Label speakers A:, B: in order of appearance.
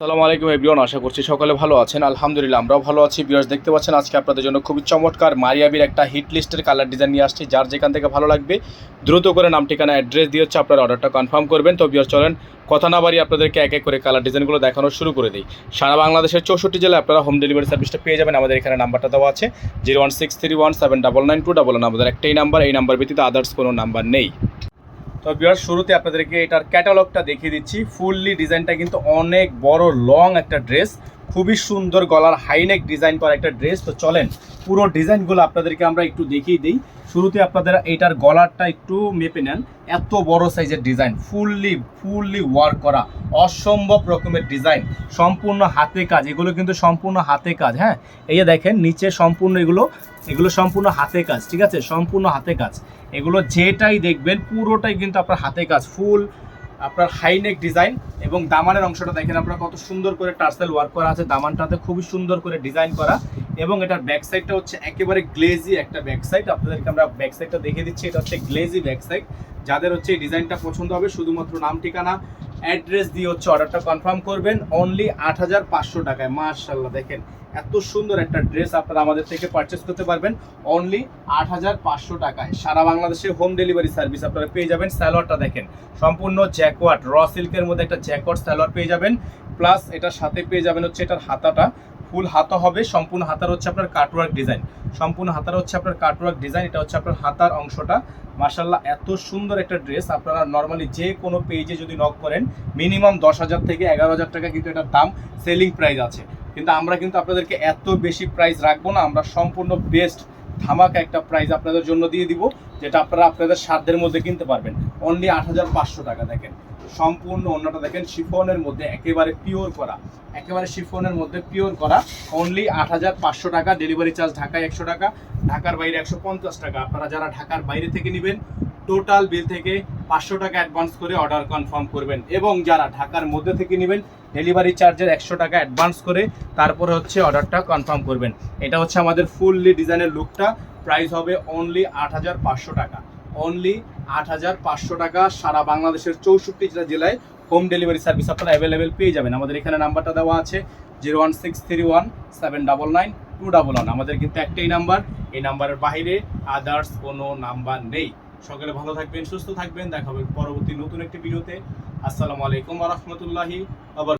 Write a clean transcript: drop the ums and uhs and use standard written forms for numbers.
A: আসসালামু আলাইকুম এভরিওয়ান, আশা করছি সকলে ভালো আছেন। আলহামদুলিল্লাহ আমরাও ভালো আছি। ভিউয়ার্স, দেখতে পাচ্ছেন আজকে আপনাদের জন্য খুবই চমৎকার মারিয়াবির একটা হিট লিস্টের কালার ডিজাইন নিয়ে আসছি। যার যেখান থেকে ভালো লাগবে দ্রুত করে নাম ঠিকানা অ্যাড্রেস দিয়ে হচ্ছে আপনার অর্ডারটা কনফার্ম করবেন। তো ভিউয়ার্স চলেন কথা না বাড়িয়ে আপনাদেরকে এক এক করে কালার ডিজাইনগুলো দেখানো শুরু করে দিই। সারা বাংলাদেশের 64 জেলায় আপনারা হোম ডেলিভারি সার্ভিসটা পেয়ে যাবেন। আমাদের এখানে নাম্বারটা দেওয়া আছে 01631799211। আমাদের একটাই নাম্বার, এই নাম্বার ব্যতীত আদার্স কোনো নাম্বার নেই। তো ভিউয়ার্স, শুরুতে আপনাদেরকে এটার ক্যাটালগটা দেখিয়ে দিচ্ছি। ফুললি ডিজাইনটা কিন্তু অনেক বড় লং একটা ড্রেস, খুবই সুন্দর গলার হাইনেক ডিজাইন করা একটা ড্রেস। তো চলেন পুরো ডিজাইনগুলো আপনাদেরকে আমরা একটু দেখিয়ে দিই। শুরুতে আপনাদের এটার গলারটা একটু মেপে নেন। এত বড় সাইজের ডিজাইন, ফুললি ওয়ার্ক করা, অসম্ভব রকমের ডিজাইন, সম্পূর্ণ হাতে কাজ। এগুলো কিন্তু সম্পূর্ণ হাতে কাজ। হ্যাঁ, এই যে দেখেন নিচে সম্পূর্ণ এগুলো সম্পূর্ণ হাতে কাজ। ঠিক আছে, সম্পূর্ণ হাতে কাজ। এগুলো যেটাই দেখবেন পুরোটাই কিন্তু আপনার হাতে কাজ, ফুল আপনার হাইনেক ডিজাইন। এবং দামানের অংশটা দেখেন আপনারা কত সুন্দর করে টার্সেল ওয়ার্ক করা আছে, দামানটাতে খুবই সুন্দর করে ডিজাইন করা। এবং এটার ব্যাক সাইডটা হচ্ছে একেবারে গ্লেজি একটা ব্যাক সাইড। আপনাদেরকে আমরা ব্যাক সাইডটা দেখিয়ে দিচ্ছি। এটা হচ্ছে গ্লেজি ব্যাক সাইড। যাদের হচ্ছে এই ডিজাইনটা পছন্দ হবে শুধুমাত্র নাম ঠিকানা অ্যাড্রেস দিয়ে হচ্ছে অর্ডারটা কনফার্ম করবেন অনলি ৮৫০০ টাকায়। মাশাআল্লাহ, দেখেন এত সুন্দর একটা ড্রেস আপনারা আমাদের থেকে পারচেস করতে পারবেন অনলি ৮৫০০ টাকায়। সারা বাংলাদেশে হোম ডেলিভারি সার্ভিস আপনারা পেয়ে যাবেন। স্যালোয়ারটা দেখেন সম্পূর্ণ জ্যাকওয়ার্ড র সিল্কের মধ্যে একটা জ্যাকওয়ার্ড স্যালোয়ার পেয়ে যাবেন। প্লাস এটার সাথে পেয়ে যাবেন হচ্ছে এটার হাতাটা ফুল হাতা হবে। সম্পূর্ণ হাতার হচ্ছে আপনার কাটওয়ার্ক ডিজাইন, সম্পূর্ণ হাতার হচ্ছে আপনার কাটওয়ার্ক ডিজাইন। এটা হচ্ছে আপনার হাতার অংশটা। মাশাআল্লাহ, এত সুন্দর একটা ড্রেস। আপনারা নর্মালি যে কোনো পেজে যদি নক করেন মিনিমাম ১০,০০০ থেকে ১১,০০০ টাকা কিন্তু এটার দাম সেলিং প্রাইস আছে। কিন্তু আমরা কিন্তু আপনাদেরকে এত বেশি প্রাইস রাখবো না। আমরা সম্পূর্ণ বেস্ট ধামাকা একটা প্রাইস আপনাদের জন্য দিয়ে দিব, যেটা আপনারা আপনাদের সাধ্যের মধ্যে কিনতে পারবেন অনলি ৮৫০০ টাকা। দেখেন সম্পূর্ণ অন্যটা দেখেন শিফনের মধ্যে একেবারে পিওর করা, একেবারে শিফনের মধ্যে পিওর করা অনলি ৮৫০০ টাকা। ডেলিভারি চার্জ ঢাকায় ১০০ টাকা, ঢাকার বাইরে ১৫০ টাকা। আপনারা যারা ঢাকার বাইরে থেকে নেবেন টোটাল বিল থেকে ৫০০ টাকা অ্যাডভান্স করে অর্ডার কনফার্ম করবেন। এবং যারা ঢাকার মধ্যে থেকে নেবেন ডেলিভারি চার্জের ১০০ টাকা অ্যাডভান্স করে তারপরে হচ্ছে অর্ডারটা কনফার্ম করবেন। এটা হচ্ছে আমাদের ফুললি ডিজাইনের লুকটা। প্রাইস হবে অনলি ৮৫০০ টাকা, অনলি ৮৫০০ টাকা। সারা বাংলাদেশের ৬৪ জেলায় হোম ডেলিভারি সার্ভিস আপনারা অ্যাভেলেবেল পেয়ে যাবেন। আমাদের এখানে নাম্বারটা দেওয়া আছে 01631799211। আমাদের কিন্তু একটাই নাম্বার, এই নাম্বারের বাইরে আদার্স কোনো নাম্বার নেই। সকলে ভালো থাকবেন, সুস্থ থাকবেন। দেখা হবে পরবর্তী নতুন একটি ভিডিওতে। আসসালামু আলাইকুম ওয়া রাহমাতুল্লাহি ওয়া বারাকাতুহু।